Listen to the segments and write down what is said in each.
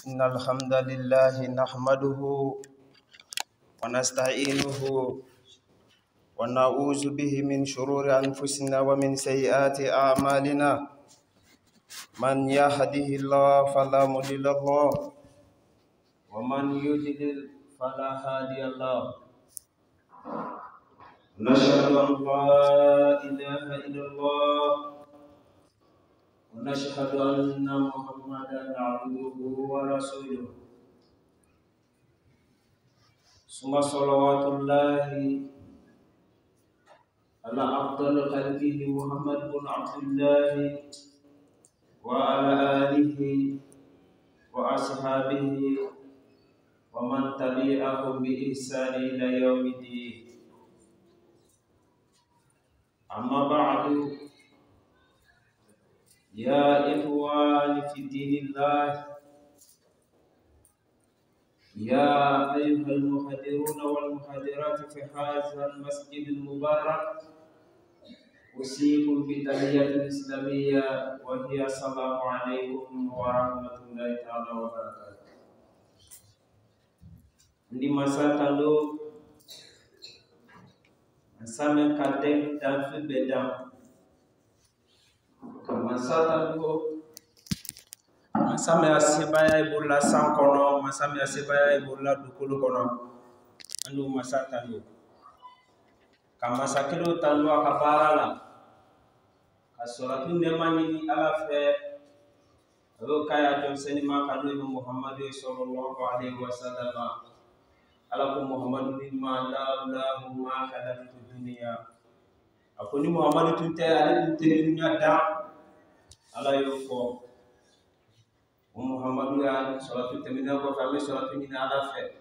إن الحمد لله نحمده ونستعينه ونعوذ به من شرور أنفسنا ومن سيئات أعمالنا. من يهده الله فلا مضل له ومن يضلل فلا هادي له. نشهد أن لا إله إلا الله ونشهد أن محمدا عبده ورسوله. ثم صلوات الله على أفضل خلقه محمد بن عبد الله وعلى آله وأصحابه ومن تبعهم بإحسان إلى يوم الدين. أما بعد، يا إخواني في دين الله، يا أيها المحاضرون والمحاضرات في هذا المسجد المبارك، أوصيكم بتحية الإسلامية وهي السلام عليكم ورحمة الله تعالى وبركاته. Di masa lalu, sama kadang dan berbeda. Masa lalu, sama sebaya ibulah sangkono, sama sebaya ibulah dukulu kono. Anu masa lalu. Kamasa kilo lalu akabarala. Kasolatun demani alafe. Lalu kaya Johnson makanu Muhammad sallallahu alaihi wasallam. Alaku Muhammad bin Ma'allahu ma khalaqtu dunya. Aku ni Muhammad tunte ali tunte dunya da ala yoko. Muhammad ya salatu temina ko fami salatu ni ala fe.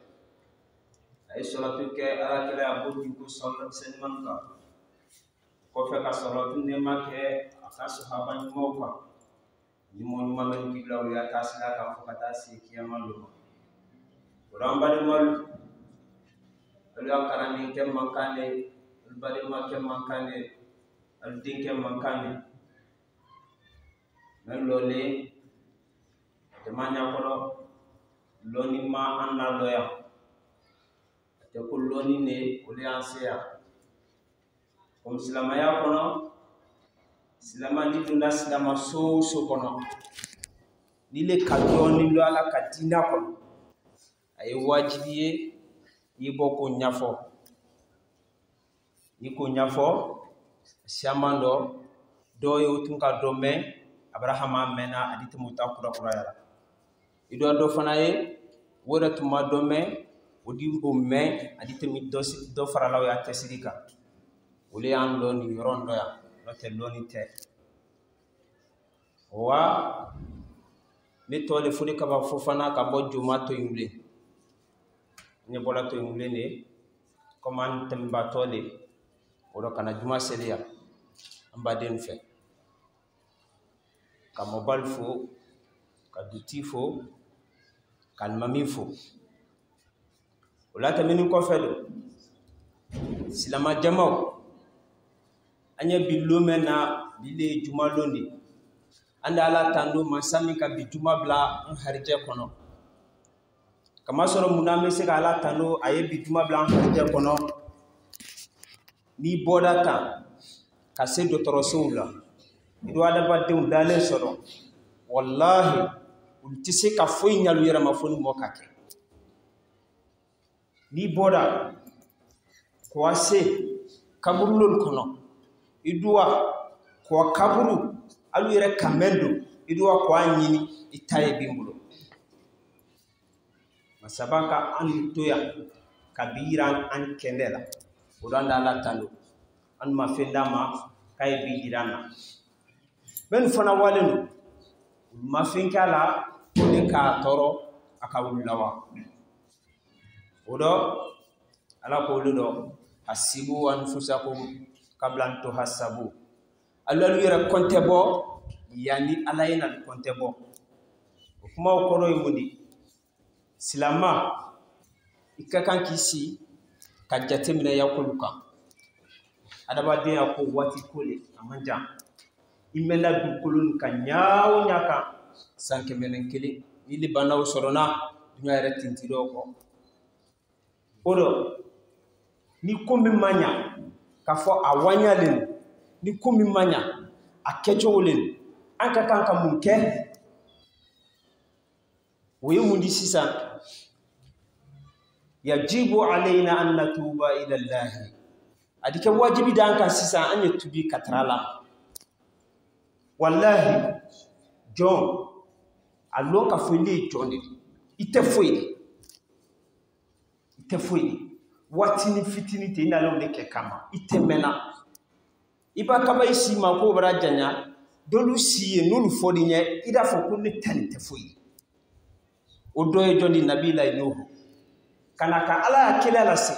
Ay salatu ke ala kala abu ku salatu senman ka. Ko fe ka salatu ne ma ke aka sahaba ni mo ka. Ni mo ni mamen kibla ya tasla ka fukata si kiyamalu. Orang bali mal Al-Akara ni kem mankane, al-Balima kem mankane, al-Din kem mankane. Men lole, demanya kono, loni ma anna loya. Ate ko loni ne, ule ansea. Kom silamaya kono, silama ni tunda silama so kono. Nile kadoni lo ala kadina kono. Aye wajibiye, Ibo ko nyafo siamando doyo tunka dome Abrahama mena aditi mutakura kurayala ido do fanaye woda tuma dome odi o me aditi mi do faralaw ya tesirika wole an loni rondo ya note loni te wa ni tole funi kaba fofana ka bo juma to yule ne bola to yule ne koman temba tole odo kana juma selia amba den fe ka mobile fo ka duty fo ka mami fo wala tamini ko fedo silama jamaw anya billo mena bile juma londi anda ala tando masami ka bi juma bla on harje kono kama soro muname se ka ala tando aye bi juma bla on harje kono ni bodata ka se dotoro soula ido ada badde dalen soro wallahi ultise ka foy nyalu yara ma foni mo kake ni boda ko ase kaburul kono idua ko kaburu alu yara kamendo idua ko anyini itaye bimbulo masabaka an toya kabiran an kendela udanda la tando an mafenda ma kay bi dirana ben fana walenu mafinkala de ka toro akawulawa odo ala ko ludo hasibu anfusakum qabla an tuhasabu alalu yara kontebo yani alayna kontebo kuma ko roy mudi silama ikakan kisi kajate mina yakuluka adaba de yako wati kole amanja imela dukulun kanyawo nyaka sanke menen kele ni le banaw sorona dunya yɛrɛ tintiro ko odo ni ko min manya ka fɔ a wanyalen ni ko min manya a kɛcogolen an ka kan ka mun kɛ o ye mun di sisan yajibu alayna an natuba ila Allah adike wajibi da an kan sisan an ye tubi katrala wallahi John allo ka fili John ite foi watini fitini te na lo de ke kama ite mena iba kaba isi ma ko bara janya dolu siye nolu fodi nye ida fo ko ne tani te foi o do e jondi nabila Nuhu kana ka ala ya kila la se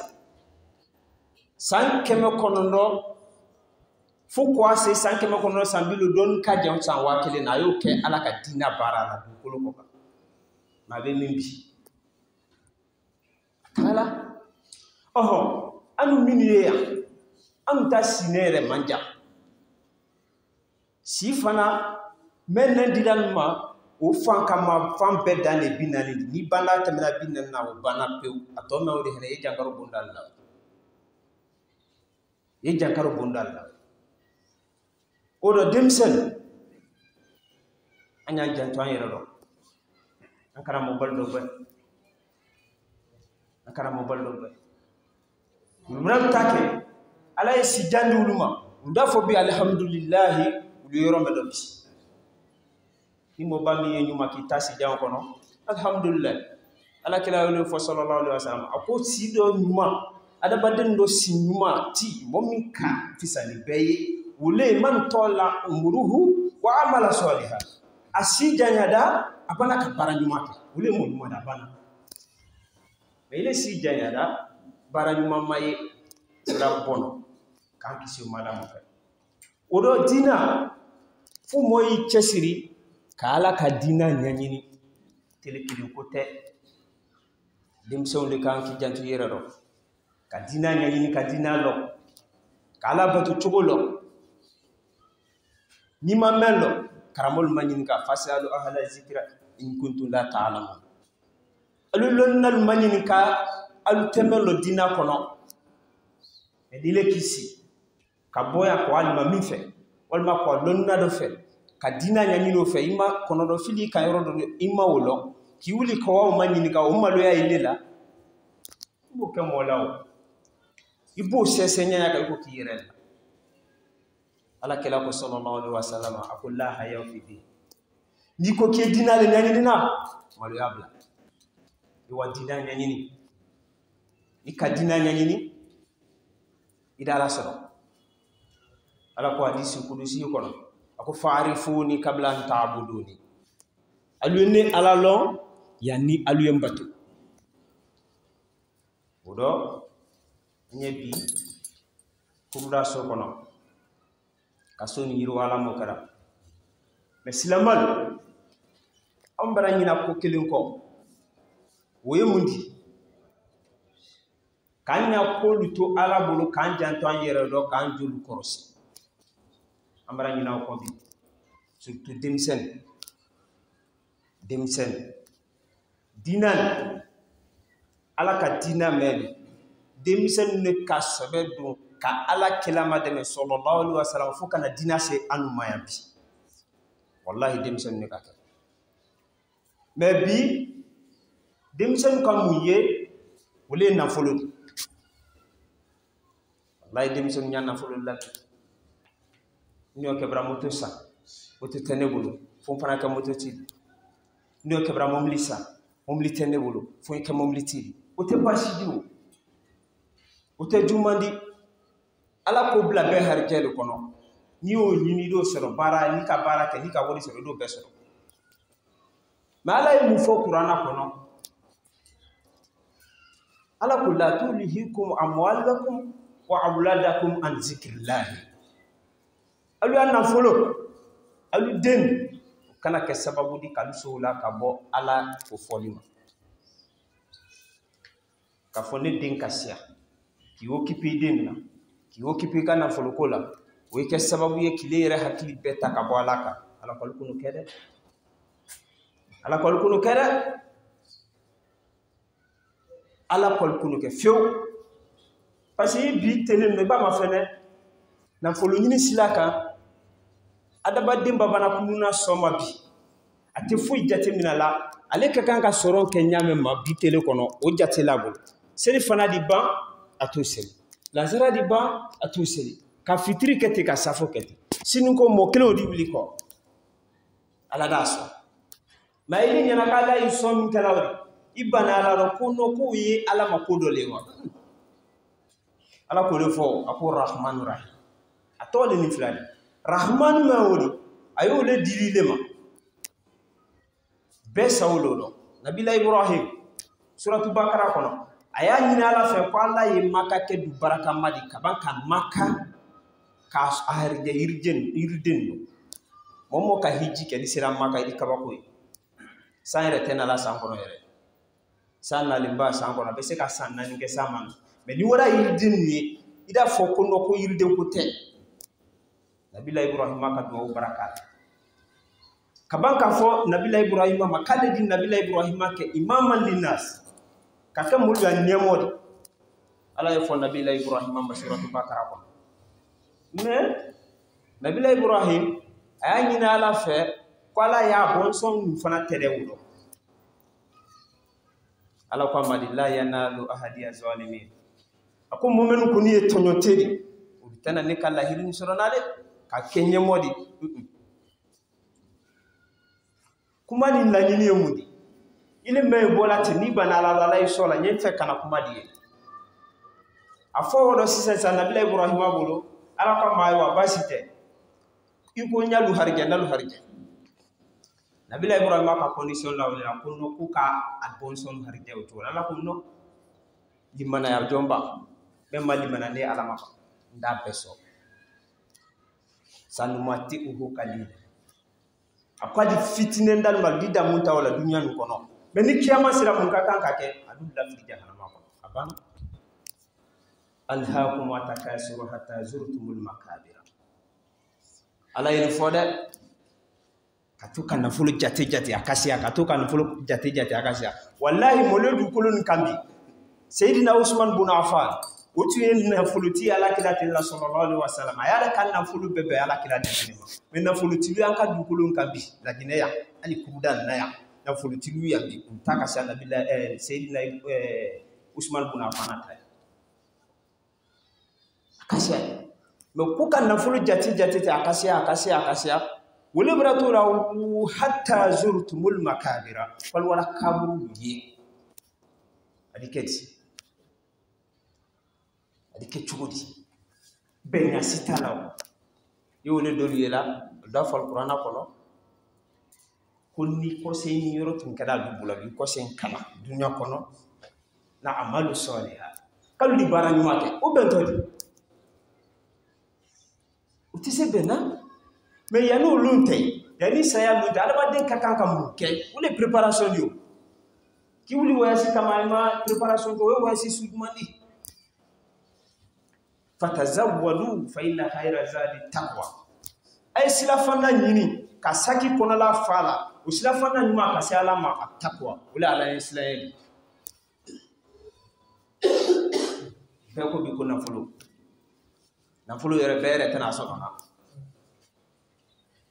san keme konondo fu ko ase san keme konondo san bilo don ka jam san wa kele na yo ke ala ka dina bara la du ko ko ma be mimbi kala oho anu miniye ya anu ta sinere manja si fana menen dilan ma o fan kama fan be dan e binani ni bana tamina binan na o bana pe ato me o de hene e jangaro bundal la o do demsen anya janto an yero do ankara mo baldo be muram take ala si jandi uluma ndafo bi alhamdulillah ulu yoro me do bi ni mo bami ye nyuma ki tasi jam kono alhamdulillah ala kila wala fo sallallahu alaihi wasallam ako si do nyuma ada baden do si nyuma ti momin ka fisani beye wule man tola umuruhu wa amala salihah asi janyada apana ka bara nyuma wule mo nyuma da bana ile si janyada bara nyuma maye rabbono kan kisi malamu ka odo dina fu moyi chesiri kala ka dina nyanyini telekili kote dimso le kan ki jantu yerero ka dina nyanyini ka dina lo kala batu chobolo ni mamelo karamol manyini ka fasalu ahla zikra in kuntum la ta'lamun alu lonnal manyini ka alu temelo dina kono e dile kisi ka boya ko alma mife walma ko lonna do fe ka dina nyanyino fe ima kono do fili ka yoro do ima wolo ki wuli ko wa manyini ka o malo ya ilela bo ke molaw ibo sesenya ya ka ko ki yerel ala kala ko sallallahu alaihi wasallam akulla haya fi di ni ko ke dina le nyanyini na malo ya bla iwa dina nyanyini ikadina nyanyini idala soro ala ko hadisi kudusi kono ako fa'rifuni qabla an ta'buduni alune ala lon yani aluyem batu odo nyebi kuruda so kono kasoni yiro ala mo kara mais silamal ambara nyina ko kelin ko woye mundi kanya ko luto ala bulu kan janto an yere do kan julu korosi amara nyina ko bi surtout demsen dinan ala ka dina mel demsen ne ka sobe do ka ala kelama de sallallahu alaihi wasallam fu kana dina se anu mayambi wallahi demsen ne ka mais bi demsen kam muye wole na folo wallahi demsen nyana folo la nyo kebra moto sa wote tenebulu fon fana ka moto ti nyo kebra momli tenebulu fon ka momli ti wote bashidiwo wote jumandi ala ko bla be harjelu kono ni o nyini do sero bara ni ka bara ke ni ka wori sero do besoro mala mu fo qur'ana kono ala ko la tulhikum amwalakum wa auladakum an zikrillah alu anna folo alu den kana ke sababu di kaluso la ka bo ala fo folima ka fone den kasia ki okipi den na ki okipi kana folo kola o ke sababu ye kilere hakili beta ka bo alaka ala ko kunu kede ala kol kunu kere ala kol kunu ke few parce que bi tenen no ba ma fene na folo nyini silaka adaba demba bana kununa soma bi ate foyi jate minala ale ka kan ka soron ke nyame ma bi tele kono o jate labo seli fana di ban ato seli lazara di ban ato seli ka fitri kete ka safo kete sinu ko mo kele odi wili ko ala daso ma ili nyana kala yi so min kala odi ibana ala ro kono ko yi ala ma ko do lewa ala ko le fo ako rahman rahim atole ni fulani rahman ma wodi ayo le dilile ma be sawlo nabila ibrahim suratu bakara kono aya nyina ala fe ko alla yi maka ke du baraka madi kaban kan maka ka aharje irden momo ka hiji ke ni sira maka idi kabako san re tenala san kono yere san na limba san kono be se ka san na ni ke saman me ni wara irden ni ida fo ko no ko irden ko te nabila ibrahim maka do baraka kaban ka fo nabila ibrahim makale din nabila ibrahim ke imaman linnas kaka mulu ya nyamodi ala ya fo nabila ibrahim suratu bakara ko me nabila ibrahim ayani na ala fe ko ala ya bon son fana tede wudo ala ko amadi la yanalu ahadi azalimin ako momenu ko ni tonyotedi utana ne kala hirin soronade ka kenye modi kuma ni la nyini yemudi ile me bola tini banala la isola nyefe kana kuma die afo wodo sisen sa nabila ibrahim abolo ala ko mayo abasite iko nyalu harje nabila ibrahim ka condition la wala ko no ku ka albonson harje o to ala ko no limana ya jomba be mali mana ne ala ma nda peso sanumati uhu kalila akwadi fitine ndal malida munta wala dunya nu kono be ni kiyama sira mun ka kan ka ke adu la fi jahannama ko aban alhaakum wa takasuru hatta zurtumul makabira ala yel fode katuka na fulu jate akasia katuka na fulu jate akasia wallahi moledu kulun kambi sayyidina usman bin affan otu yen na fulu ti ala kila tin la sallallahu alaihi wasallam ayala kan na fulu bebe ala kila tin ma men na fulu ti an ka du kulun kambi la gineya ali kudan na ya na fulu ti ya bi taka sa nabila sayyidina usman bin affan ta akasia me kuka na fulu jate akasia wala baratura hatta zurtumul makabira wal wala kaburu yi adiketi adike chugudi benya sitala yo le dolu yela da fal qur'ana kono kunni ko sey yoro tun kada dubula bi ko sey kala dunya kono na amalu salihah kalu di barani make o bentodi utise bena me yanu lunte yani saya lunte alaba den kakan kam ke wala préparation yo ki wuli wayasi kama préparation ko wayasi sudmani fatazawwadu fa inna khayra zadi taqwa ay silafana nyini ka saki kona la fala usilafana nyuma ka sala ma taqwa wala ala islam be ko bi ko na fulu yere bere tana so na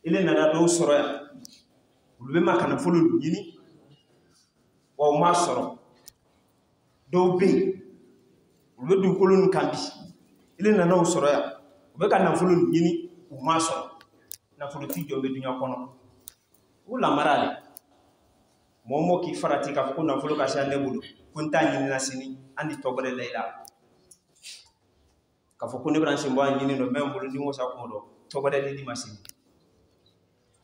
ile nana do soro ya ulube maka na fulu nyini wa ma soro do be ulube du kolon kambi ile nana usoro ya ube ka na fulu nyini uma soro na fulu ti jombe dunya kono ula marale momo ki farati ka ko na fulu ka sha nebulu kunta nyini na sini andi togore leila ka fo ko ne branche mbo nyini no membulu ndi mo sa ko do togore le di masini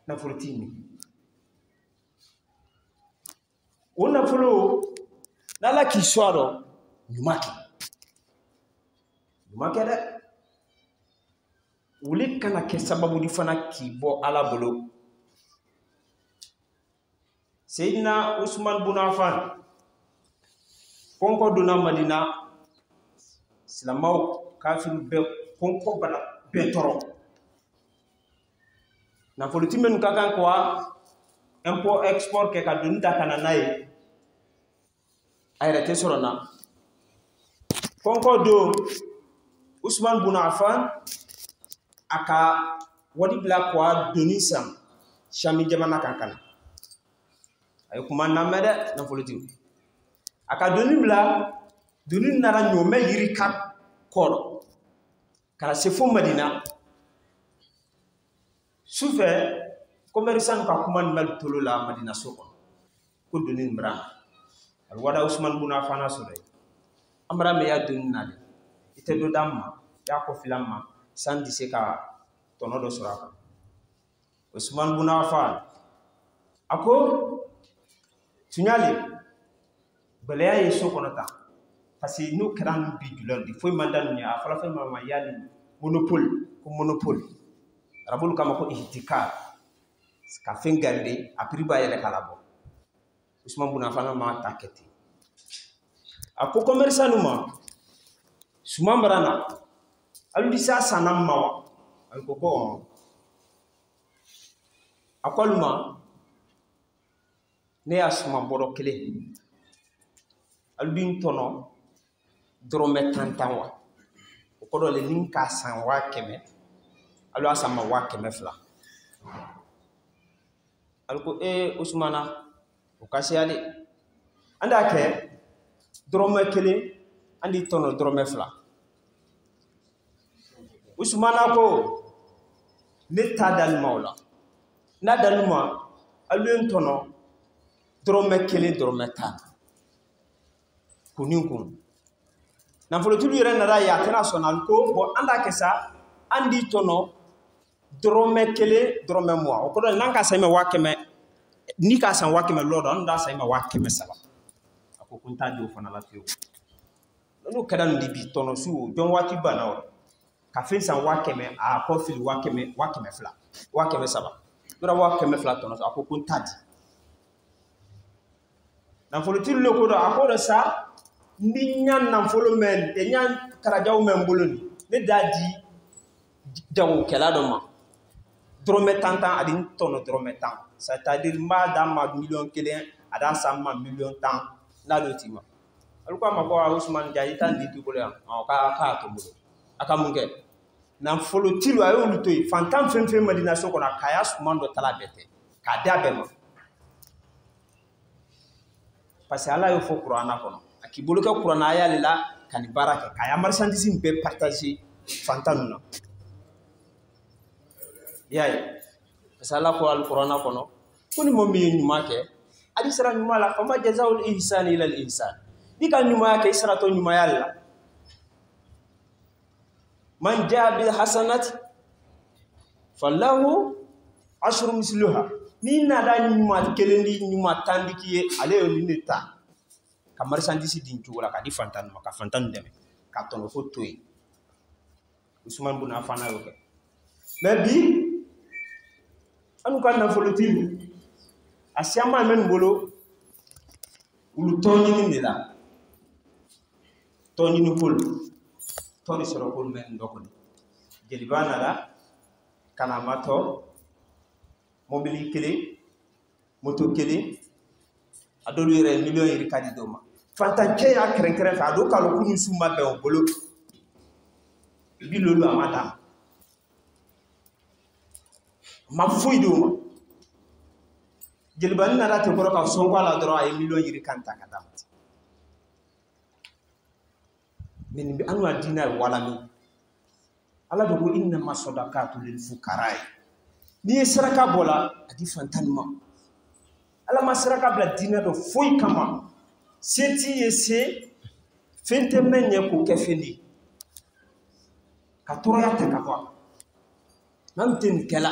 na fulu tini una fulu nala kiswaro nyumaki da wuli kana ke sababu di fana kibo ala bolo sayyidina usman bin affan konko duna madina silamaw kafir be konko bala be toro na fulu timen kakan kwa import export ke ka dunta kana nay ay rete sorona konko do Usman bin Affan aka wadi bla kwa donisam shami jamana kankana ay kuma namede na politique aka doni bla doni nara nyome yiri kat kodo kala se fo Madina soufe commerçant ka kuma mel tolo la Madina soko ko doni mbra al wada Usman bin Affan asore amra me ya doni nade ite do damma ya ko filamma sandi se ka tono do suraka Usman bin Affan ako tunyali balaya yeso konota parce que nous créons bi dulor di foy mandan ni afala fa mama yali monopole rabul kama ko ihtikar ka fengande apri ba yele kala bo Usman bin Affan ma taketi ako commerçant ma suma marana aludi sa sanam mawa alko ko akoluma ne asuma boro kele aludi tono drome tantanwa ko do le ninka san wa keme alu asama wa keme fla alko Usmana o kasiyale anda ke drome kele andi tono drome fla Usmana ko ne ta dal mawla na daluma alun tono drome kele drome ta kuninkum na folo tulu yere na ya international ko bo anda kesa andi tono drome kele drome mo ko do nanka sayma wakeme ni ka san wakeme lodo anda sayma wakeme saba ko kunta do fana la fiyo no kadan di bi tono su jon wati bana ka fin san wakeme a ko fil wakeme fla wakeme saba dora wakeme fla tono ko kunta di na folo tulu ko do akodo sa ndi nyan nan folo men e nyan karajaw men boloni ne dadi jaw kela do ma drome tantan adin tono drome tan c'est-à-dire ma dama million kelen ada sama million tan na do tima alko ma ko Usman jayi tan di tu bolen ka to bolo aka munge nan folo tilo ayo lutoy fantam fem Madina soko na kaya Usman do tala bete ka dabe ma parce que Allah yo fo Qur'ana kono ki bolo ka Qur'ana ya lela kan baraka kaya marchandise be partager fantanuna yayi sala ko al-Qur'ana kono kuni mo mi nyuma ke adi sara nyuma la fama jazaul ihsan ila al-ihsan dika nyuma ke sara to nyuma yalla man jaa bil hasanati fallahu ashru misluha ni na da nyuma kelendi nyuma tandiki ale yo ni ta kamar sandisi din wala ka di fantan maka fantan deme ka tono fo toy Usman bin Affan ayo ke mais bi anu kan na folotinu asiama men bolo ulu toni ni la toni ni pol toni soro pol men ndoko jeli bana la kana mato mobili kele moto kele adolu yere million yiri kadi doma fantan ke ya kren fa do kalo kunu suma be o bolo bi lolu amata ma fuy doma jelban na rate ko ka songo ala doro ay million yiri kanta kadam min bi anwa dinar wala mi ala do ko inna masadaqatu lil fuqara ni saraka bola adi fantan ma ala masaraka bla dina do foy kama seti yese fente menye ko kefeni ka tora ta kafa nan tin kala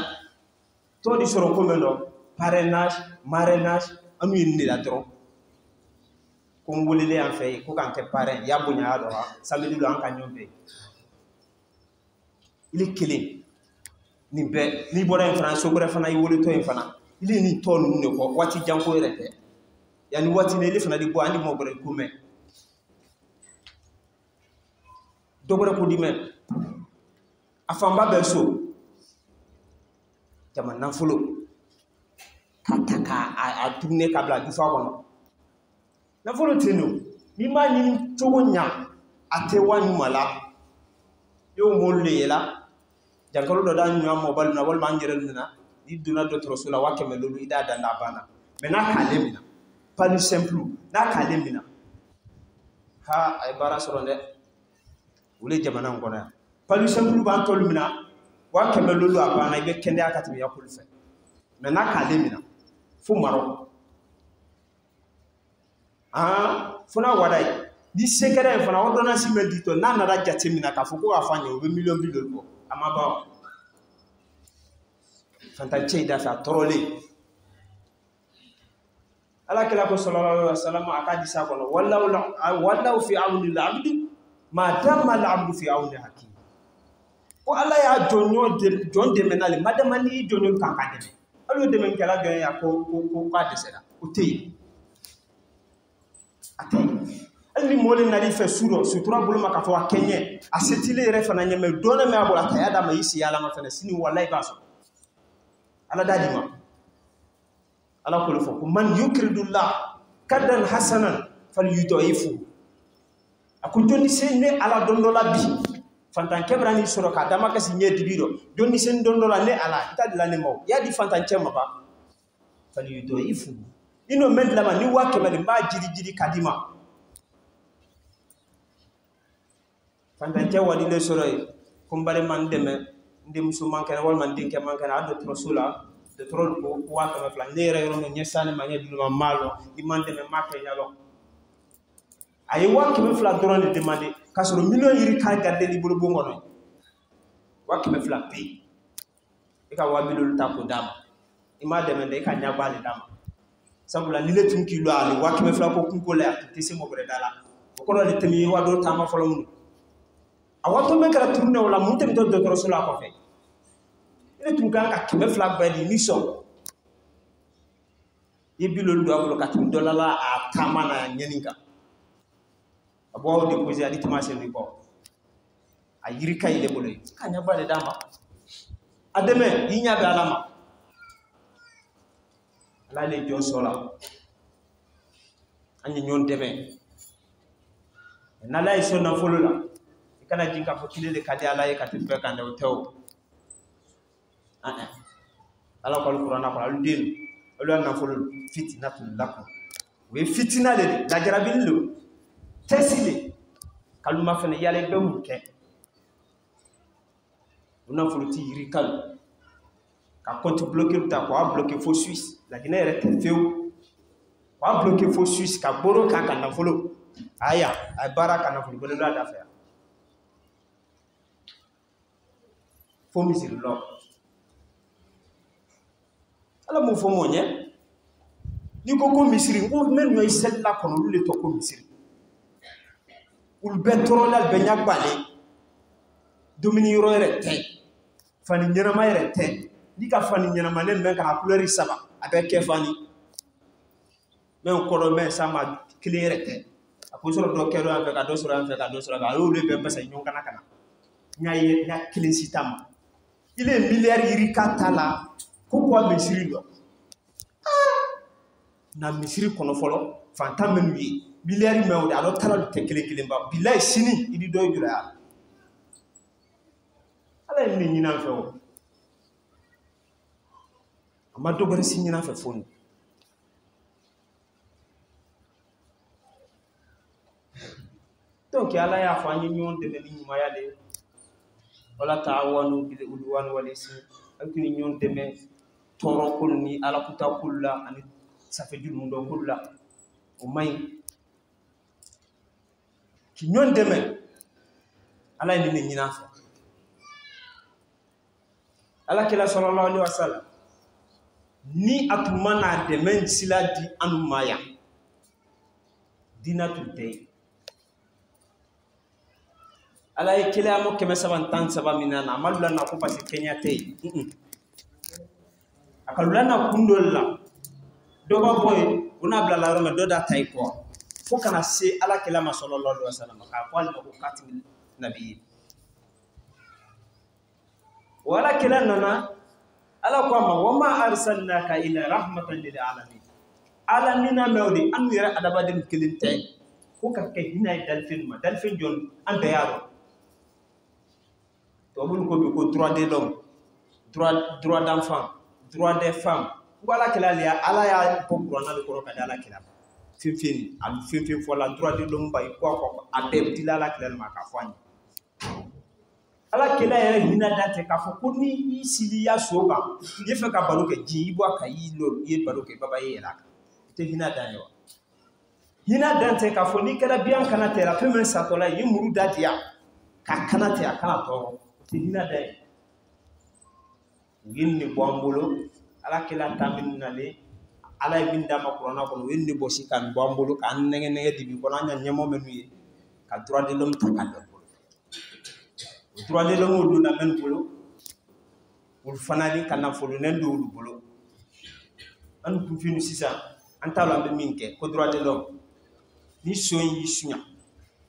to di soro ko meno parrainage marrainage anu yindi la tro ko ngolele en fait ko kan ke parrain ya bunya do ha samedi do an kan nyombe il kele ni be ni bora en France so bora fana yi wolo to en fana ili ni tonu ne ko wati janko rete yani wati ne le fana di bo andi mo bore ko me do bore ko di men afamba be so jama nan fulo kataka a tourner kabla du fa kono na folo teno mi ma ni togo nya ate wani mala yo molle la jankalo do da nyu mo bal na wal ma ngiral na ni duna do trosula wa kemelo ida danda bana mais na kalemina pas du simple na kalemina ha ay bara soronde wule jamana ngona pas du simple ban tolmina wa kemelo lu abana ibe kende akati ya kulfe mais na kalemina fu maro funa wadai ni sekere fana ordonnance medito na na da jatemina ka fuko afanya o million billion ko amaba fanta cheida fa torole ala kala ko sallallahu alaihi wasallam akadi sa ko wallahu fi auni al-abd ma tamma al-abd fi auni hakim ko ala ya jonde menale madama ni jonyo kan ka de alo de men kala gan ya ko ka de seda o tey atay ali mole nari fe suro sutura bulu maka fo kenye asetile re fana nyame dona me abola tayada ma yisi yala ma fana sini wallahi baso ala dadima ala ko fo man yukridullah kadan hasanan falyudaifu akun joni sene ala dondola bi fantan kebrani suro ka dama kasi nyedi bido joni sen dondola ne ala itadila ne mo yadi fantan chema ba falyudaifu ino mendla ma ni wake mali ma jiri kadima fantan che wadi le suro kumbare man deme ndi musulman kan wal man dinke man kan ado trosula de trol ko waka ma flan ne re no nyesane ma nyedi ma malo imande me makka yalo ay waka me flan drone demande kasoro million yiri ka gadde li bolo bongo no waka me flan pay e ka wa bilol ta ko dama ima demande e ka nyabale dama sabula ni le tunki lo ali waka me flan ko kunko le ati se mo bre dala ko do le temi wa do tama folo mun awato me kala tourner wala mun tem do trosula ko fe ile tunkan ka keme flag badi mission yebilo do ablo katim dolala a tamana nyeninga abo de poser adi timasel ni ko a yiri kay le bolay kanya bale dama ademe yinya be alama ala le jo sola anyi nyon deme na lay sonna folula kana jinka fo kile de kadi ala e katim be kande o tew ala ko alquran ko aldin olu na folo fitnatul lakum we fitina le la jarabil lo tesile kaluma fene yale be mu ke una folo ti yiri kal ka compte bloquer ta ko bloquer fo suisse la guinée rete feu ko bloquer fo suisse ka boro ka na folo aya ay baraka na folo bolo da faire fo misir lo ala mo fo monye ni ko misiri ko men no isella kono le to ko misiri ul betro dal be nyagbale domini yoro rete fani nyana ma rete ni ka fani nyana ma nen ben ka couleur saba abe ke fani men ko do men sama clear rete apo soro do kedo an fe ka do soro an fe ka do soro ga o le be pesa nyon kana kana nyaye na clean sitama ile milliard yiri katala ko ko misiri do na misiri kono folo fanta menu yi milliard mewde alo tala te kele ba billahi sini idi do jura ala ni nyina fe o amado bari sinyina fe fonu donc ala ya fa nyi nyon de ni nyuma ya de wala ta'awanu bil udwan wal ism akini nyon de me toro kul ni ala kuta kulla ani ça fait du monde kulla o may ki nyon de me ala ni nyina fa ala kila sallallahu alaihi wasallam ni atumana de men sila di anumaya dinatul tay ala e kila mo keme sabantan sabamina na malula na ko pasi Kenya tay akalula na kundolla doba boy una bla la roma doda tay ko fo kana se ala kila ma sallallahu alaihi wasallam ka kwal ko katim nabi wala kila nana ala ko ma wa ma arsalnaka ila rahmatan lil alamin alamina mawdi an yara adabadin kilinte ko ka ke hinay dalfin jon an bayaro to bul ko bi ko droit de l'homme droit d'enfant droit des femmes wala kilali ala ya ko qur'an ko ka dala kilala fin am fin fo la droit de l'homme bay ko abe dilala kilal ma ka fani ala kila yɛrɛ hinɛ dante k'a fɔ ko ni i sili ya so kan i fɛ ka baro kɛ ji i bɔ ka i lo i ye baro kɛ baba ye yɛlɛ i tɛ hinɛ dan ye wa hinɛ dante k'a fɔ n'i kɛra biyan kana tɛ la fɛn min satɔla ye i muru da diya ka kana tɛ a kana tɔɔrɔ o tɛ hinɛ dan ye u ye nin bɔ an bolo ala kila ta min nalen ala ye min d'a ma kuranna kɔnɔ u ye nin bɔ si ka nin bɔ an bolo k'an nɛgɛ dibi kɔnɔ an ɲa ɲɛmɔ minnu ye ka droit de l'homme ta ka dɔn droit de l'homme do na men bolo ul fanali kana folo nen do ul bolo an du finu sisa an talo am min ke ko droit de l'homme ni soyi sunya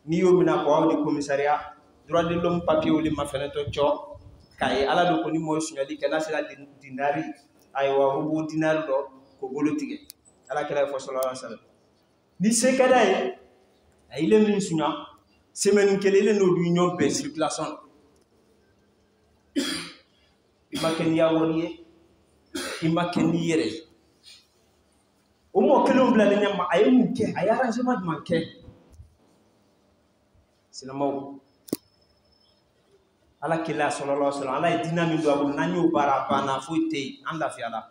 ni yo mina ko awde commissariat droit de l'homme papier woli ma fene to cho kay ala do ko ni mo sunya li kana sala dinari ay wa rubu dinar do ko bolo tige ala kala fo sallallahu alaihi wasallam ni se kada ay le min sunya semaine kelele no du ñom be circulation imaken ya woriye imaken yere o mo kelon bla le nyama ay mu ke ay arrangement man ke sinamo ala kila sallallahu alaihi wasallam ala dina min do abul nanyo bara bana foite anda fi ala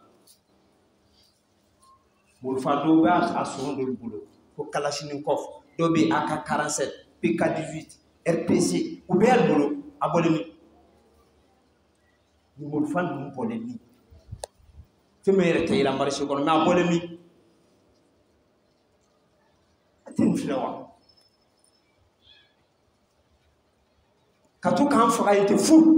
bul fado ba asondo bulo ko kalashinin kof do be AK 47 PK18 RPC ou bien bolo abonné ni mo fan mo polémique fe mere tay la marché kono ma polémique atin flawa katu kan fa été fou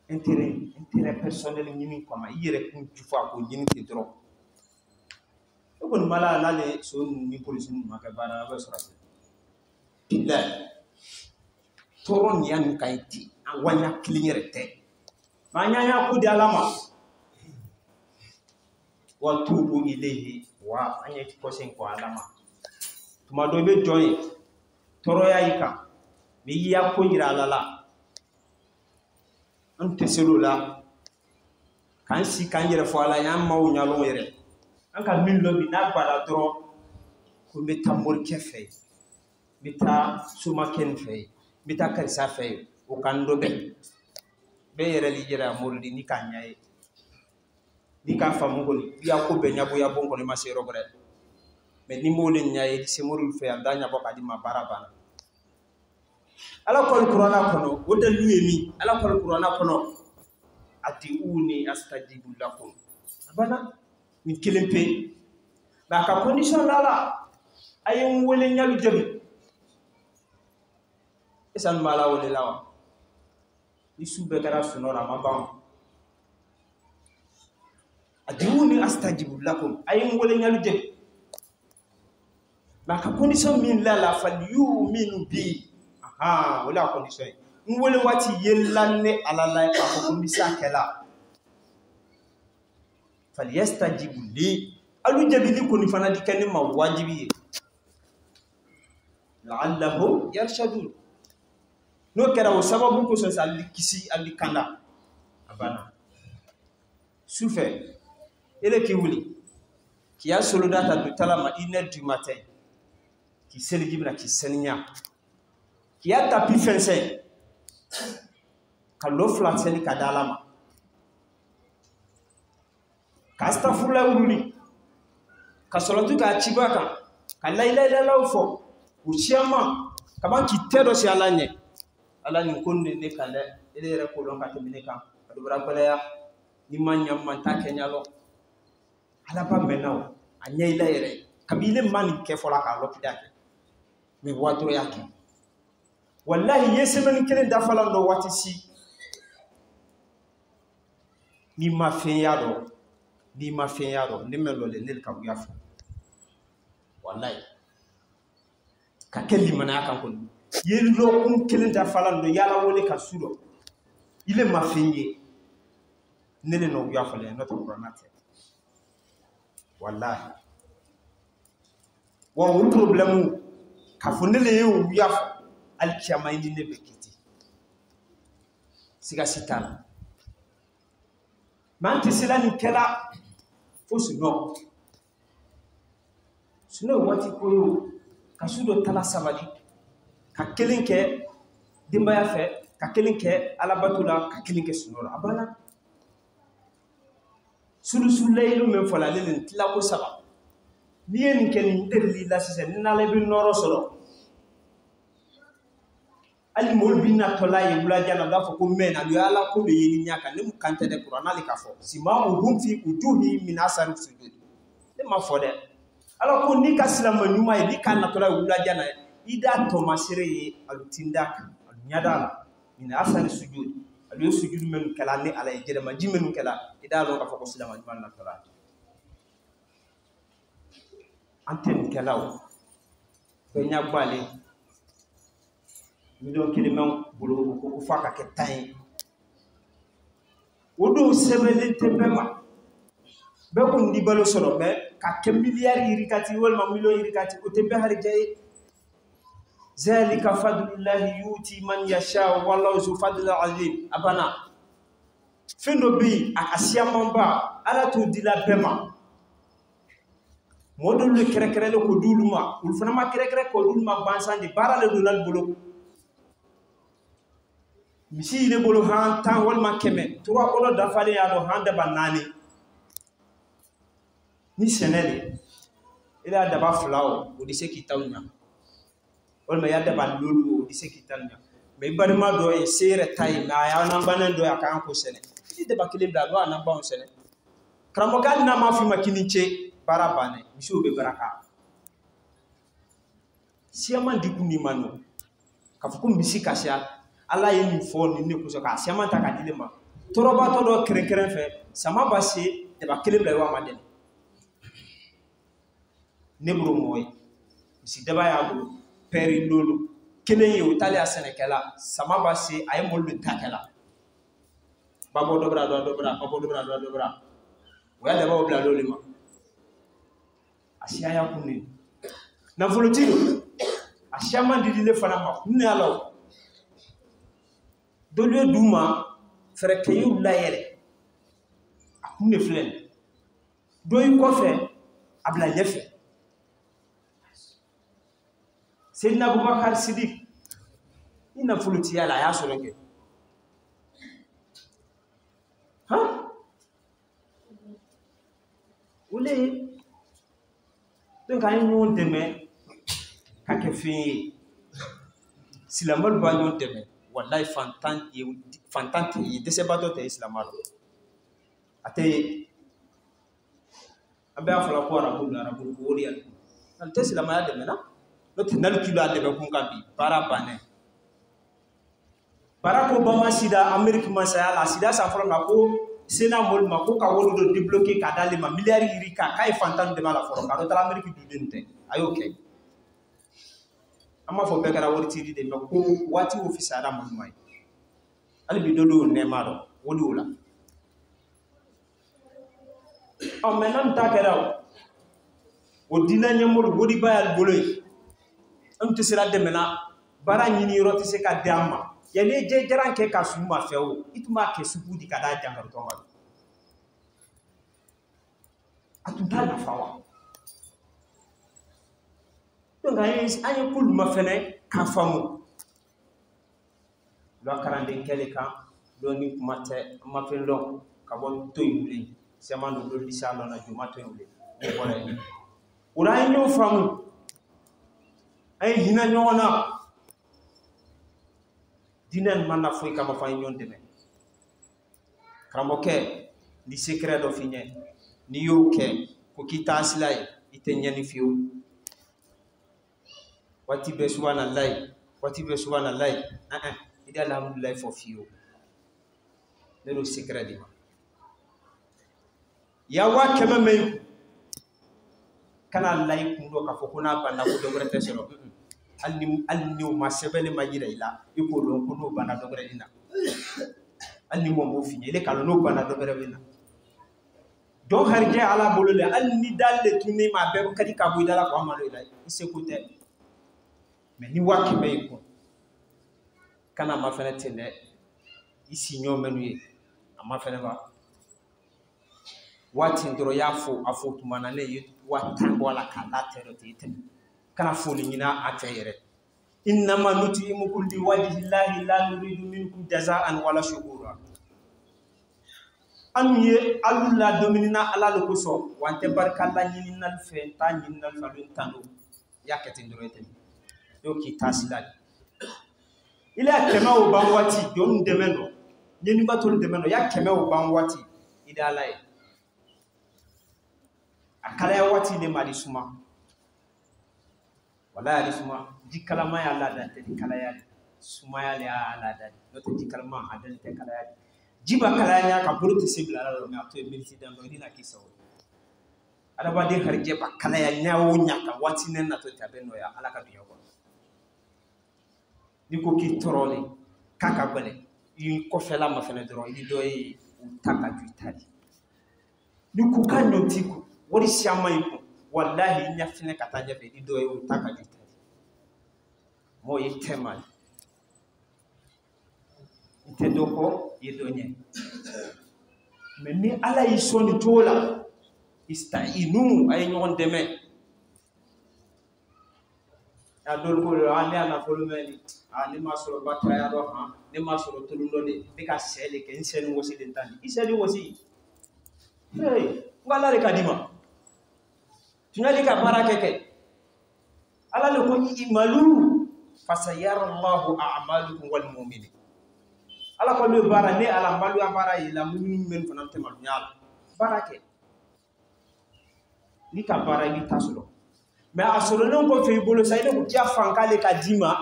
intérêt personnel ni min koma yere kun jufa ko jini te dro ko mala nale so ni police ni maka bara ba sorate billahi toron yan kayti an wanya klinyere te manya ya ko di alama wa tubu ilayhi wa anya ko sen ko alama tuma do be joy toro ya yika mi ya ko yira alala an teselula kan si kan yere fo ala ya maw nyalo yere an ka min lobi na bala dro ko be tambor kefe bita suma ken fe bita karisa fe o kan do be yere li jera moldi ni kanyae ni ka famu ko ni ya ko be nyabo ya bon ko ni masero bre me ni mo le nyae se morul fe anda nyabo ka di ma barabana ala ko qur'ana kono o dalu mi ala ko qur'ana kono atiuni astajibu lakum abana min kelempe ba ka condition lala ayum wole nyalu jabi esan mala wole lawa ni sube kara sunora mabam atiuni astajibu lakum ayum wole nyalu jabi ba ka condition min lala fal yu'minu bi aha wala condition ngole wati yelanne alala ka ko misa kala falyastajibu li alu jabili ko ni fana dikane ma wajibi la'allahu yarshadun no kera o sababu ko so salli kisi alli kanda abana souffre ele ki wuli ki a solo data du talama 1h du matin ki seli jibra ki senya ki a tapi fense ka lo flat seni kadalama kastafurla uruli ka salatu ka chibaka ka la ilaha illallah fo uchiama kama kitedo si alanye alani konne ne kale ele re ko lon ka temine kan adu brakole ya ni manya man ta kenyalo ala ba menaw anya ila ere kabile man ke fola ka lopidake me wato yake wallahi yesemen kelen da fala ndo watisi ni ma fe yado ni melo le nel ka yafa wallahi ka kelli mana kan ko yelo kun kelen da falando yala wole ka sudo ile ma fenye ne le no ya fale no to kuranna te wallahi wa un problème ka fo ne le yo ya fa al kiyama indi ne bekiti siga sitala man ti sila ni kela fo suno wati ko ka sudo tala sabali ka kelen ke dimbaya fe ka kelen ke alabatula ka kelen ke suno abana sulusul laylu men fola lelen tila ko saba niye ni ken derli la sise ni na lebi noro solo ali mol binna tolaye bula jana da fo ko mena yo ala ko be yini nyaka ne mu kante de qur'an ali ka fo simamuhum fi ujuhi min asar sujud le ma fo de ala ko ni ka silama nyuma yi ni kan na tolaye bula jana ida to masire alutindak nyadala min asar sujud alu sujud men kala ni ala jere ma jimenu kala ida lo ka fo ko silama nyuma na tolaye anten kalaw be nyagbale million kilomètres bolo ko fa ka ketain wodo sebele tembema be ko ndi balo solo be ka ke milliard irikati wal ma million irikati o tembe har jey zalika fadlullahi yuti man yasha wallahu zu fadl azim abana fendo bi akasiamamba ala to dila bema modul le krekere ko duluma ul fana ma krekere ko duluma bansandi barale dolal bolo misi le bolo han tan wal ma keme trois olo da fale ya do han da banani ni senele ila da ba flawo o dise kitawnya wal ma ya da ba lolu o dise kitanya me barima do e sere tay na ya nan banan do ya kan ko sene ni de ba kilim da do nan ba on sene kramo gal na ma fi makininche barabane misi o be baraka siaman dikuni mano kafuku misi kasha ala ye min fo ni ne kuso ka siaman ta ka dile ma toroba to do keren fe sama basi de ba kelem la wa maden ne buru moy si de ba ya buru peri lolu kelen ye utali a senekela sama basi ay mollu takela babo dobra wa de ba obla lolu ma asiya ya kunni na volotiro asiaman didile fana ma kunni alaw dole duma ferkeyu layele akune flen doy ko fe abla yefe Sayyidina Abubakar Siddiq ina fuluti yala ya soronge ha ule donc ay ñu deme ka ke fi silamal ba ñu deme wallahi fantan te dese bato te islamalo ate abe afala ko arabu ko wori al te islamaya de mena no te nal kilo ade be kun kambi para bane Barack Obama sida America masaya la sida sa foro na ko sena mol ma ko ka wodo do débloquer ka dali ma milliard iri ka kay fantan de mala foro ka do tala America du dente ayo okay ama fo be kara wori tiri de ko wati office ara mo mai ali bi dodo ne maro wodi wala o menam ta kera o dina nyamol wodi bayal boloy am te sira de mena bara nyini roti se ka damma yane je jaran ke ka suma fewo ituma ke supu di kada jangar to ma atunta na fawa donc ay kul ma fene ka famu lo karande kele kan do ni mate ma fen lo ka bon to yule sema no do lisalo na juma to yule e bole ura ñoo famu ay hina ñona dinen manna foy kama fay ñon deme kramoke ni secret do finye ni yoke ko kita silay ite ñani fiu wati be subhanallahi ida alhamdulillah fo fiu le do secret di ya wa kema me kana lay kundo ka fo kuna banda ko dogre tesoro alni ma sebele majira ila iko lon ko no banda dogre dina al ni mo fini ile kala no bana do bere bena do harje ala bolole al ni dalle tunni ma be ko kadi ka bu dala ko amalo ila ise ko te mais ni waki be ko kana ma fene tende isi nyomenu ye ama fene ba wati ndoro yafo afotu manale yetu watango wala kala tere tete kana foli nyina atayere innama nutimukum li wajhi llahi la nuridu minkum jazaan wala shukura anye alula dominina ala lo koso wante barkalla nyininal fe ta nyininal falun tando yakete ndoro ete yo ki tasilal ila kema o banwati don demeno nyini batol demeno ya kema o banwati idalaye akala ya wati ne mali suma wala ya suma dikalama ya la da te kala ya suma ya la da no te dikalama adal te kala ya jiba kala ya ka buru te sibla la me ato e militi dan do dina kisawo ada ba de harje ba kala ya nyawo nyaka wati ne na to tabeno ya ala ka biyo ko diko ki torole kaka bele yin ko fela ma fene dro idi do yi taka juitali diko kanyo tiku wori siama yiku wallahi nya fine kataje be ido e utaka ditari mo yitemal itedo ko yedonye meni ala isoni tola istainu ay nyon deme adol ko ani ala folumeni ani masoro bataya do ha ne masoro tulundo de ka sele ke inseni wosi den tani iseli wosi hey ngala re kadima tunali ka baraka ke ala le ko imalu fasayara Allahu a'malukum wal mu'minin ala ko le bara ne ala malu bara ila mu'min men fana temal nyala barake ni ka bara bi tasulo mais asolo non ko fe bolo sayde ko tia fankale ka dima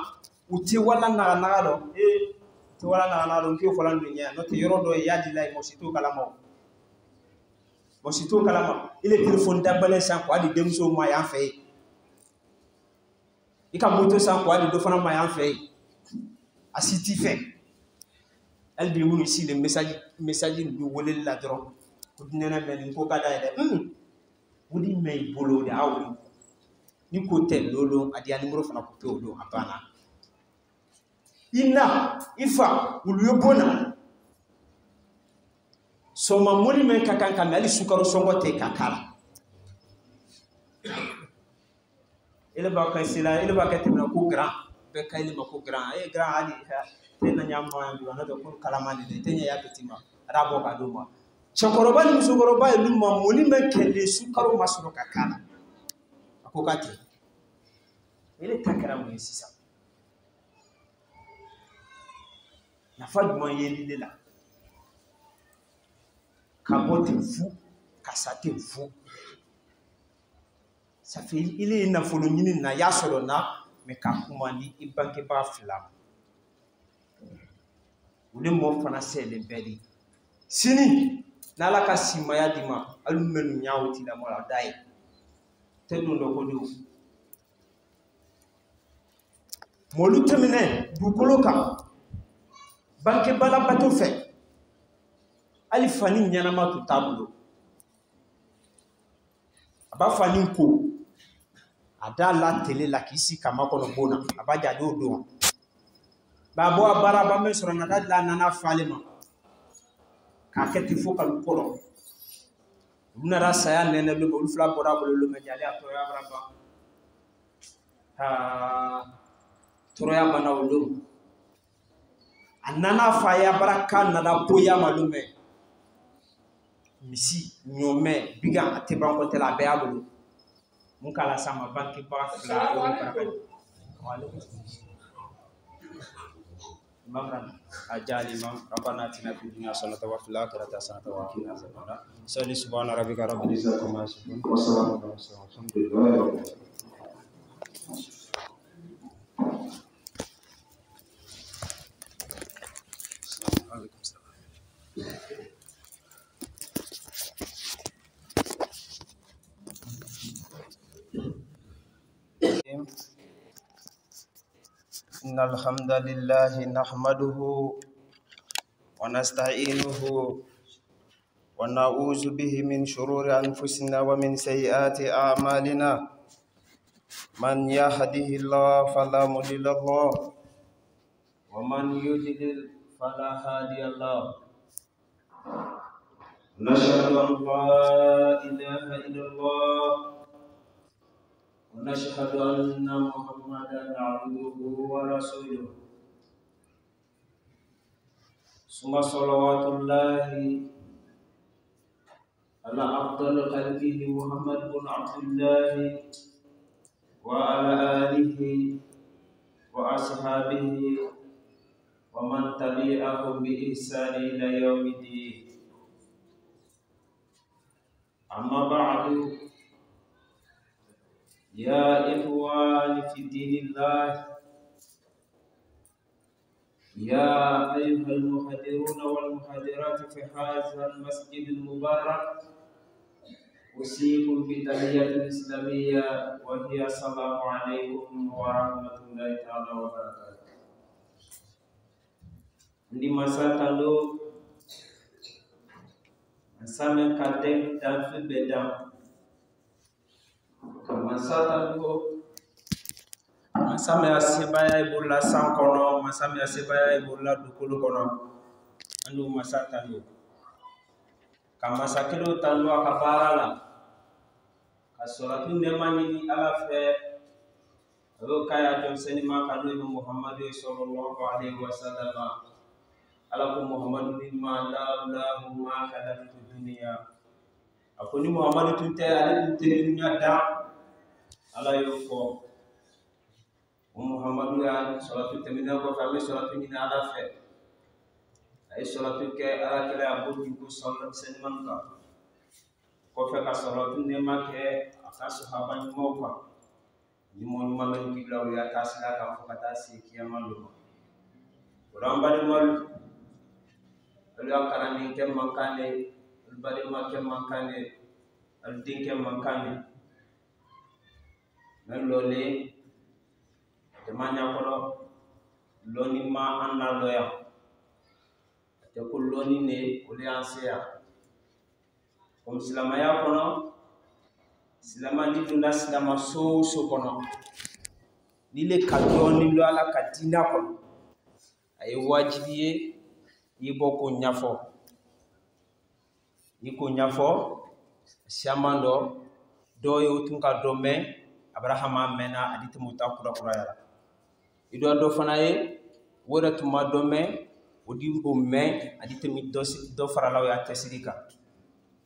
uti wala na do to wala na do ki folan dunya no te yoro do yadi lay mo sito kala mo Bosito kalama ile téléphone dabale san ko adi demso ma yan fe ika moto san ko adi do fana ma yan fe asiti fe elle bi wonu ici le message du wolé la dro ko dinena ben ko kada ede wudi may bolo de awli ni ko tel lolo adi numéro fana ko to do apana ina ifa ulu bona soma mori men kakan kan ali sukaro songo te kakala ele ba ka sila ele ba ka timna ko grand be ka ile ma ko grand e grand ali te na nyam ma bi wana do ko kalamani de te nya ya petima rabo ka do ma chokoroba ni sukoroba ilu ma mori men kele sukaro masuro kakala akokati ele takara mo sisa na fadu mo yeli lela kabote fou kasate fou ça fait il est na folo nyini na ya solo na me ka kuma ni ibanke ba flam ule mo fana sele beli sini na la ka simaya dima alumenu nyawti la mola dai teddo ndo ko do molu temene du koloka banke bala bato fe ali fani nyanama to tabulo aba fani ko ada la tele la kisi kama kono bona abaja do do babo abara ba me soro na la nana falema ka keti fokal kolo una rasa ya nene lo bolu fla bora bolo lo me jale ato ya braba ha toro ya bana wolo anana fa ya baraka na da boya malume misi nyome biga ateba ko tela be abulu mun kala sama banki ba fla o baraka wala mamran ajali mam rabbana atina fid dunya hasanatan wa fil akhirati hasanatan wa qina adhaban nar subhana rabbika rabbil izzati amma yasifun wa salamun ala mursalin alhamdulillahi rabbil إن الحمد لله نحمده ونستعينه ونعوذ به من شرور أنفسنا ومن سيئات أعمالنا من يهده الله فلا مضل له ومن يضلل فلا هادي له نشهد أن لا إله إلا الله ونشهد أن محمدا عبده ورسوله ثم صلوات الله على أفضل خلقه محمد بن عبد الله وعلى آله وأصحابه ومن تبعهم بإحسان إلى يوم الدين. أما بعد، يا إخواني في دين الله، يا أيها المحاضرون والمحاضرات في هذا المسجد المبارك، أوصيكم بتحية الإسلامية وهي السلام عليكم ورحمة الله تعالى وبركاته. Di masa lalu, sama kadang dan berbeda. Masa lalu, sama asibaya ibulah sangkono, sama asibaya ibulah dukulu kono. Anu masa lalu, kama sakiru lalu akabarala. Kasolatun demani alafe, rukaya jomseni makanu Muhammad sallallahu alaihi wasallam. Alakum Muhammad bin Ma'allahu ma kadatu dunia. Aku ni Muhammad tunte ali tunte dunia da. Ala yoko. Muhammad ya salatu temina ko kami salatu ni ala fe. Ay salatu ke ala kala abu ku salatu senman ka. Ko fe ka salatu ne ma ke aka sahaba ni mo ka. Ni mo ni ma men kibla ya kasla ka fakata si kiyamalu. Uramba ni mal alu akara min kem mankane alu bari ma kem mankane alu din kem mankane nan lole temanya kono loni ma anna loya te ko loni ne ole ansia kom silamaya kono silama ni tunda silama so kono nile kadoni lo ala kadina kono ay wajibiye ibo ko nyafo ni ko nyafo siamando do yo tunka do me abrahama mena adite muta kura yala ido do fanaye woda tuma do me odi o me adite mi do faralaw ya tesirika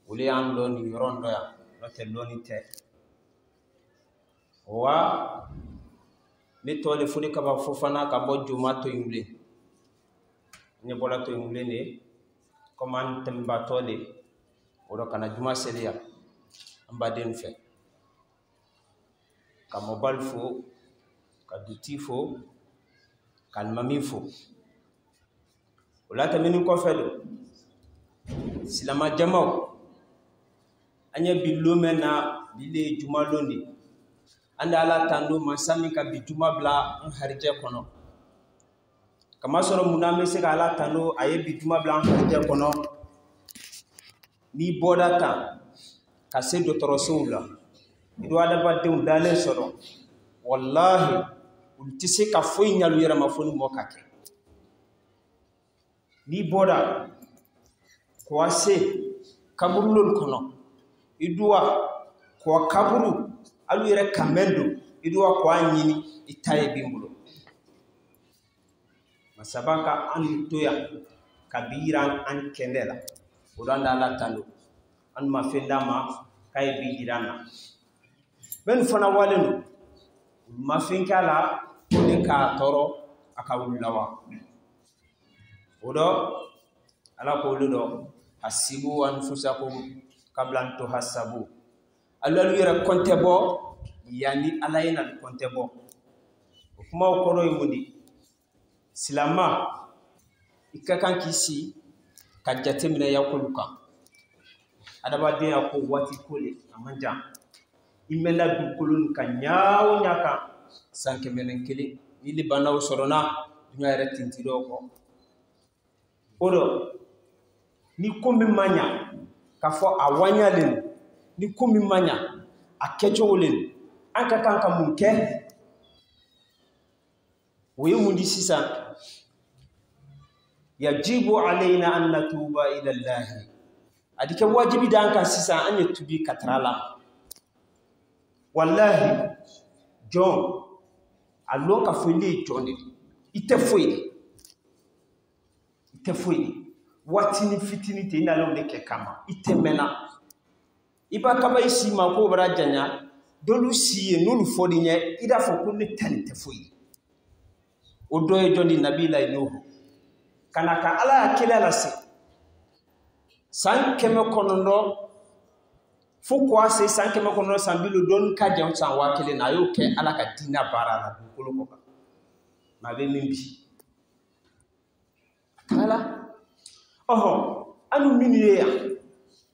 wole an lo ni rondo ya no te lo ni te wa ni tole funi ka ba fofana ka bo juma to yule ni bola to yumle ne commande temba tole odo kana juma selia amba den fe ka mobile fo ka duty fo ka mami fo wala tamini ko fedo silama jamaw anya billo mena bile juma londi anda ala tando masami ka bi juma bla on harje kono kama soro muname se ala tano aye bituma blanc de kono ni bodata ka se dotoro soula ido ala badde dalen soro wallahi ultise ka foy nyalu yera ma foni mo kake ni boda ko ase kaburul kono idwa ko kaburu alu yera kamendo idwa ko anyini itaye bimbulo masabaka an toya kabira an kendela uranda la tando an mafenda ma kay bijirana ben fana walenu mafinkala de ka toro akawulawa odo ala ko ludo hasibu anfusakum qabla an tuhasabu alalu yera kontebo yani alayna kontebo kuma ko do yimudi silama ikakan kisi ka jatemina yakuluka adabade yako wati kole amanja imela dukulun kanyawo nyaka sanke menen kili ili banaw sorona dunya yere tintiro ko odo ni ko min manya ka fo a wanyalen ni ko min manya a kejolen an ka kan ka mun ke woyi mun di sisan yajibu alaina an natuba ila Allah adike wajibi dan kan sisan an yetubi katrala wallahi John allon ka fili joni ite foi watini fitini te ina lo ke kama ite mena iba kaba isi ma ko bara janya dolu siye nulu fodi nye ida fo ko ne tan te foi o do e joni nabila ino kana ka ala akila la se san keme konondo fu ko ase san keme konondo san bilo don ka jam san wakile na yo ke ala ka dina bara na ko ko ka ma be mimbi kala oho anu miniye ya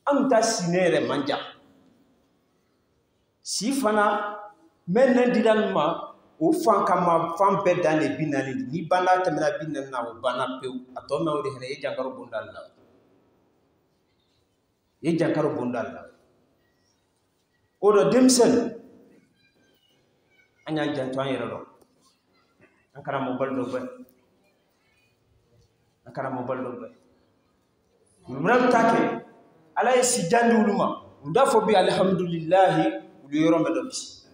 anu ta sinere manja si fana menen didan ma o fan kama fan be dan e binani ni bana tamina binan na o bana pew atome o de hene e jangaro bondal la o do demsen anya janto an yero ankara mo baldo be Mram take ala isi jandi uluma ndafo bi alhamdulillah ulu yorombe do bis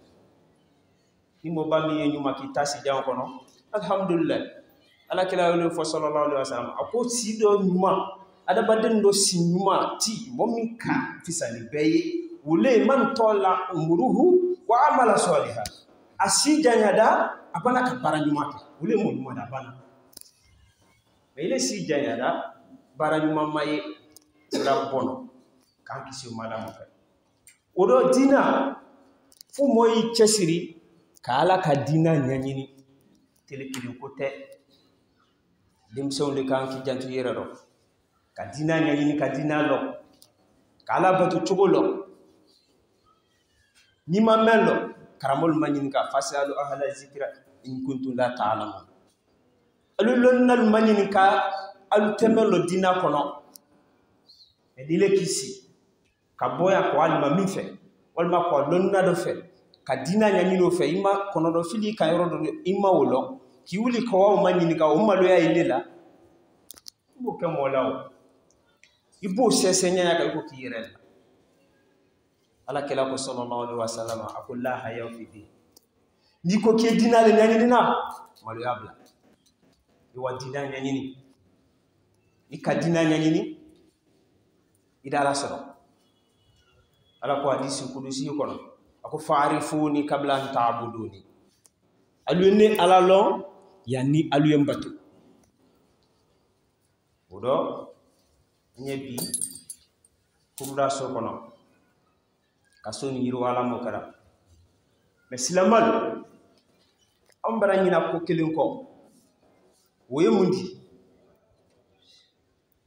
ni mo bami ye nyuma ki tasi jam kono alhamdulillah ala kila wala fo sallallahu alaihi wasallam ako si do nyuma ada baden do si nyuma ti momi ka fisani beye wule man tola umuruhu wa amala salihah asi janyada apana ka bara nyuma ke wule mo nyuma da bana ile si janyada bara nyuma maye la bono kan kisi madam ka odo dina fu moyi chesiri kala ka dina nyanyini telekili kote dimson de kan ki jantu yerero ka dina nyanyini ka dina lo kala batu chugolo ni mamelo karamol manyini ka fasalu ahla zikra in kuntum la ta'lamun alulonnal manyini ka alu temelo dina kono edile kisi ka boya ko alma mife walma ko lonna do fe ka dina nyanyino fe ima kono do fili ka yoro do ima wolo ki wuli ko wa manyini ka o malo ya ilela bo ke molaw ibo sesenya ya ka ko kiyirel ala kala ko sallallahu alaihi wasallam akulla haya fi di ni ko ke dina le nyanyini na malo ya bla wa dina nyanyini ikadina nyanyini idara soro ala ko hadisi kudusi kono ako fa'rifuni qabla an ta'buduni alune ala lon yani aluyem batu odo nyebi kumda so kono kasoni yiru wala mo kara mais silamal ambara nyina ko kelin ko woyemundi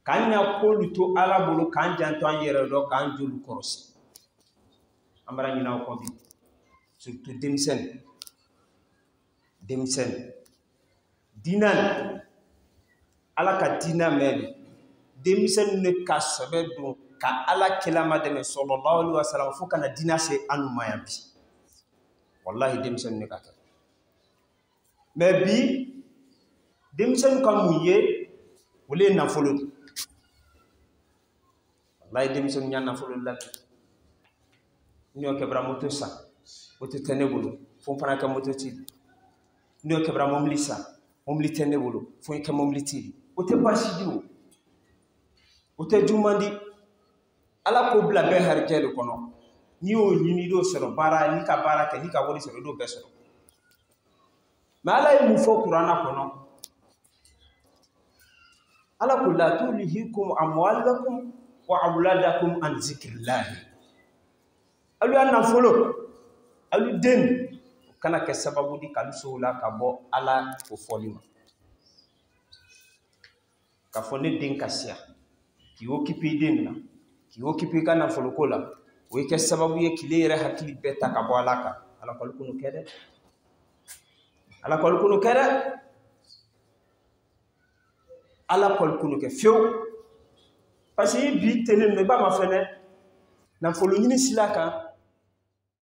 kanya kolu to ala bulu kan janto an yere do kan julu korosi amara nyina ko bi surtout demsen dinan ala ka dina mel demsen ne kasobe do ka ala kilama de sallallahu alaihi wasallam fu kana dina se anu mayambi wallahi demsen ne ka mais bi demsen kam muye wole na folo wallahi demison nyanna fulu la nyo kebra moto sa wote tenebulu fon fana ka moto ti nyo kebra momlisa momli tenebulu fon ka momli ti wote bashidiwo wote jumandi ala ko bla be harjelu kono ni o nyini do sero bara ni ka bara ke ni ka wori sero do besoro mala mu fo qur'ana kono ala ko la tulihikum amwalakum wa auladakum an zikrillah alu anna folo alu den kana ke sababu di kalu sola ka bo ala ko folima ka fone den kasia ki okipi den na ki okipi kana folo kola o ke sababu ye kilere hakili beta ka bo alaka ala ko kunu kede ala kɔlikunu kɛ fiyewu parce que bi telen no i b'a ma fɛnɛ nafolo ɲini sila kan